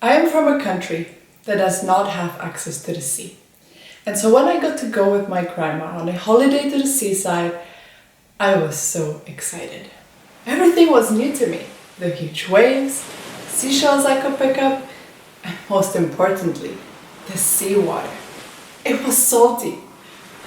I am from a country that does not have access to the sea. And so when I got to go with my grandma on a holiday to the seaside, I was so excited. Everything was new to me. The huge waves, seashells I could pick up, and most importantly, the seawater. It was salty.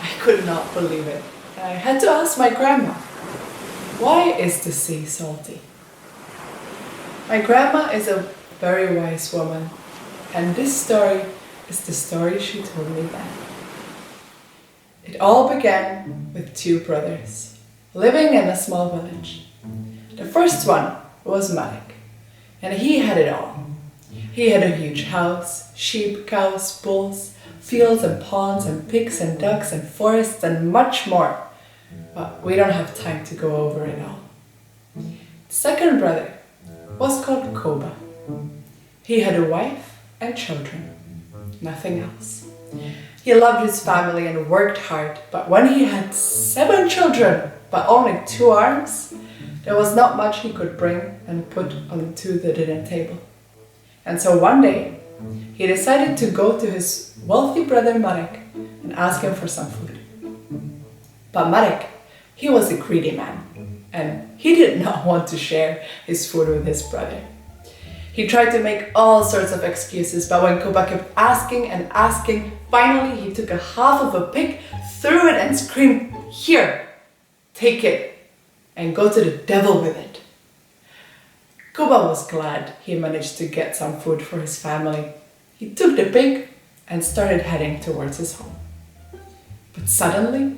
I could not believe it. I had to ask my grandma, why is the sea salty? My grandma is a very wise woman, and this story is the story she told me then. It all began with two brothers living in a small village. The first one was Marek, and he had it all. He had a huge house, sheep, cows, bulls, fields and ponds and pigs and ducks and forests and much more. But we don't have time to go over it all. The second brother was called Kouba. He had a wife and children, nothing else. He loved his family and worked hard, but when he had 7 children but only 2 arms, there was not much he could bring and put onto the dinner table. And so one day, he decided to go to his wealthy brother Marek and ask him for some food. But Marek, he was a greedy man, and he did not want to share his food with his brother. He tried to make all sorts of excuses, but when Kouba kept asking and asking, finally he took a half of a pig, threw it and screamed, "Here, take it, and go to the devil with it." Kouba was glad he managed to get some food for his family. He took the pig and started heading towards his home. But suddenly,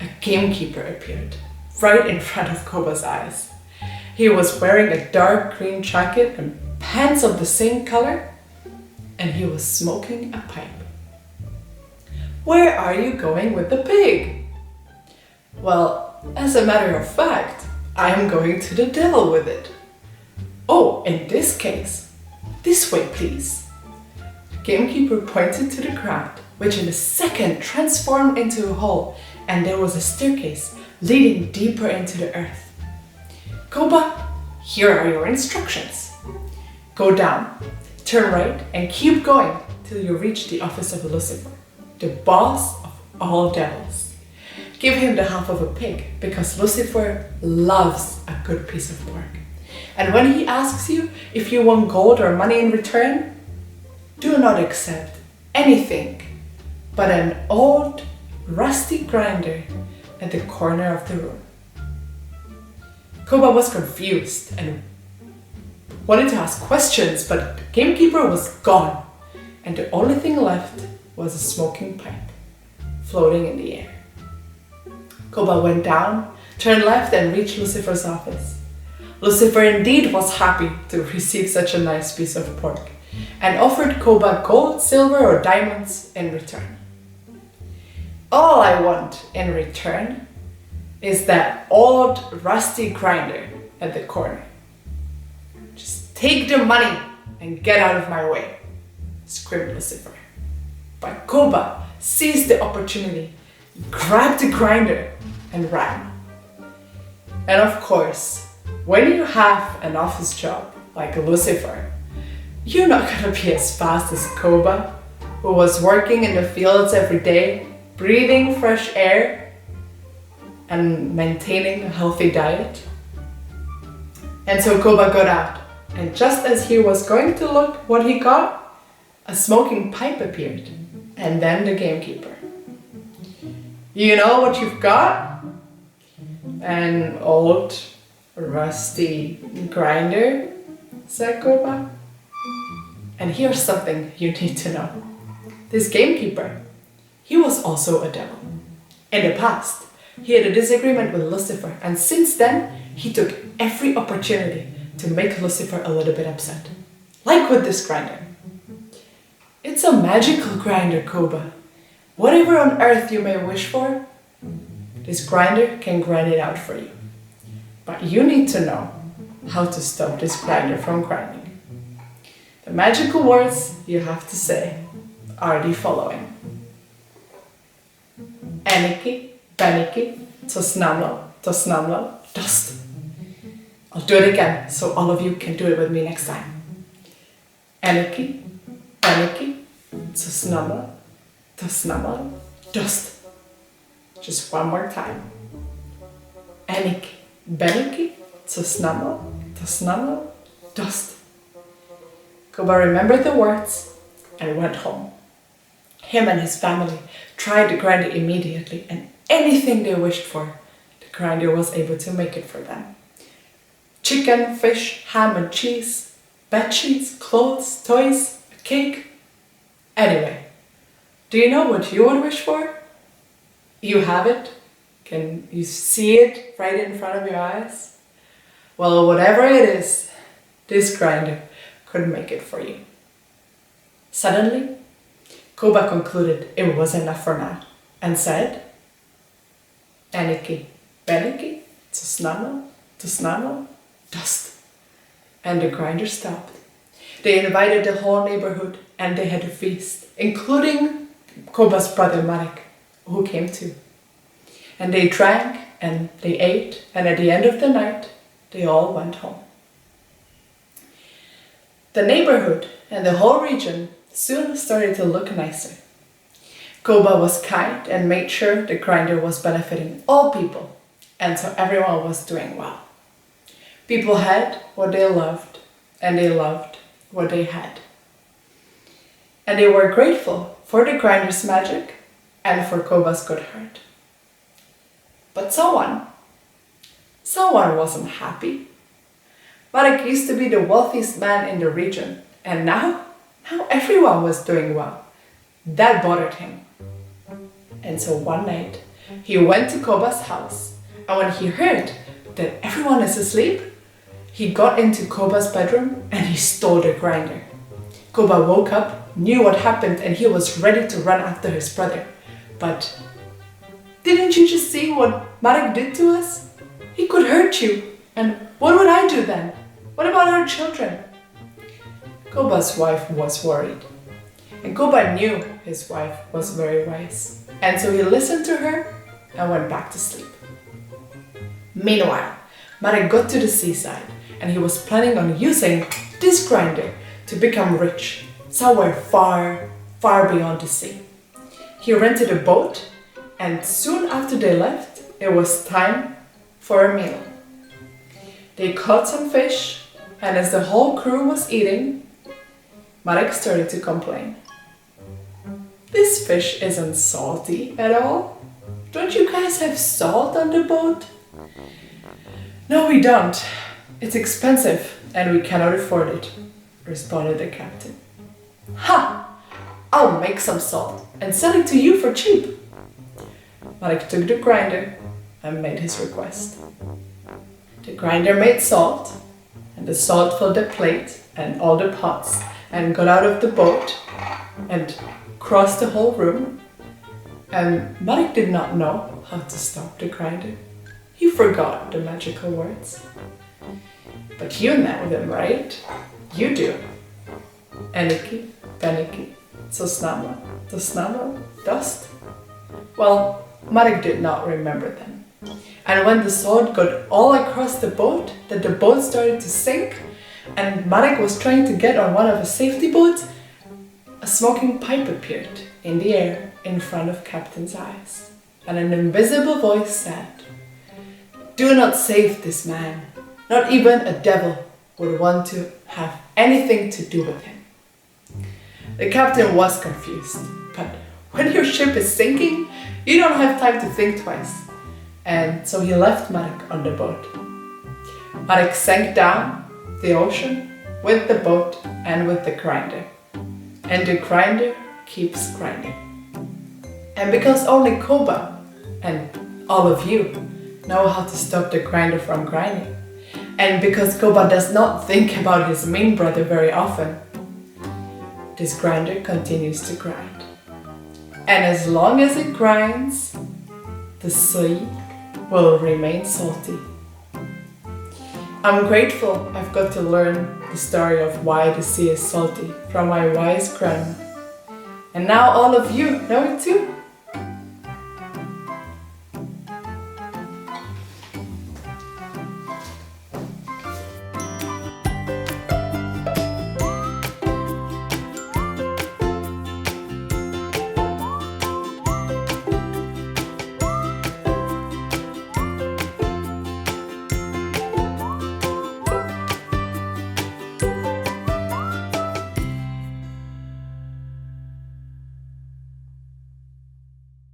a gamekeeper appeared right in front of Kouba's eyes. He was wearing a dark green jacket and pants of the same color, and he was smoking a pipe. "Where are you going with the pig?" "Well, as a matter of fact, I am going to the devil with it." "Oh, in this case, this way please." The gamekeeper pointed to the ground, which in a second transformed into a hole, and there was a staircase leading deeper into the earth. "Kouba, here are your instructions. Go down, turn right, and keep going till you reach the office of Lucifer, the boss of all devils. Give him the half of a pig, because Lucifer loves a good piece of pork. And when he asks you if you want gold or money in return, do not accept anything but an old rusty grinder at the corner of the room." Kouba was confused and wanted to ask questions, but the gamekeeper was gone, and the only thing left was a smoking pipe floating in the air. Kouba went down, turned left, and reached Lucifer's office. Lucifer indeed was happy to receive such a nice piece of pork and offered Kouba gold, silver, or diamonds in return. "All I want in return is that old rusty grinder at the corner. Just take the money and get out of my way," screamed Lucifer. But Kouba seized the opportunity, grabbed the grinder, and ran. And of course, when you have an office job like Lucifer, you're not gonna be as fast as Kouba, who was working in the fields every day, breathing fresh air, and maintaining a healthy diet. And so Kouba got out, and just as he was going to look what he got, a smoking pipe appeared, and then the gamekeeper. "You know what you've got? An old rusty grinder," said Kouba. And here's something you need to know. This gamekeeper, he was also a devil. In the past, he had a disagreement with Lucifer, and since then, he took every opportunity to make Lucifer a little bit upset. Like with this grinder. "It's a magical grinder, Kouba. Whatever on earth you may wish for, this grinder can grind it out for you. But you need to know how to stop this grinder from grinding. The magical words you have to say are the following. Eniki, beniki, to snamlo, dost." I'll do it again so all of you can do it with me next time. Aniki, Aniki, to snammel, dust. Just one more time. Aniki, Beniki, to snammel, dust. Kouba remembered the words and went home. Him and his family tried the grinder immediately, and anything they wished for, the grinder was able to make it for them. Chicken, fish, ham and cheese, bed sheets, clothes, toys, a cake. Anyway, do you know what you would wish for? You have it? Can you see it right in front of your eyes? Well, whatever it is, this grinder could make it for you. Suddenly, Kouba concluded it was enough for now and said, Aniki, Beniki, to snammel, dust. And the grinder stopped. They invited the whole neighborhood and they had a feast, including Kouba's brother Marek, who came too. And they drank and they ate, and at the end of the night, they all went home. The neighborhood and the whole region soon started to look nicer. Kouba was kind and made sure the grinder was benefiting all people, and so everyone was doing well. People had what they loved, and they loved what they had. And they were grateful for the grinder's magic and for Kouba's good heart. But someone wasn't happy. Marek used to be the wealthiest man in the region, and now everyone was doing well. That bothered him. And so one night, he went to Kouba's house, and when he heard that everyone is asleep, he got into Kouba's bedroom and he stole the grinder. Kouba woke up, knew what happened, and he was ready to run after his brother. But didn't you just see what Marek did to us? He could hurt you, and what would I do then? What about our children? Kouba's wife was worried, and Kouba knew his wife was very wise, and so he listened to her and went back to sleep. Meanwhile, Marek got to the seaside, and he was planning on using this grinder to become rich, somewhere far, far beyond the sea. He rented a boat, and soon after they left, it was time for a meal. They caught some fish, and as the whole crew was eating, Marek started to complain. This fish isn't salty at all. Don't you guys have salt on the boat? No, we don't. It's expensive and we cannot afford it, responded the captain. Ha! I'll make some salt and sell it to you for cheap. Marek took the grinder and made his request. The grinder made salt, and the salt filled the plate and all the pots and got out of the boat and crossed the whole room. And Marek did not know how to stop the grinder. He forgot the magical words. But you know them, right? You do. Aniki, Beniki, to snammel, dust. Well, Marek did not remember them. And when the salt got all across the boat, that the boat started to sink, and Marek was trying to get on one of the safety boats, a smoking pipe appeared in the air in front of Captain's eyes. And an invisible voice said, "Do not save this man. Not even a devil would want to have anything to do with him." The captain was confused, but when your ship is sinking, you don't have time to think twice. And so he left Marek on the boat. Marek sank down the ocean with the boat and with the grinder. And the grinder keeps grinding. And because only Kouba and all of you know how to stop the grinder from grinding, and because Kouba does not think about his mean brother very often, this grinder continues to grind. And as long as it grinds, the sea will remain salty. I'm grateful I've got to learn the story of why the sea is salty from my wise grandma. And now all of you know it too.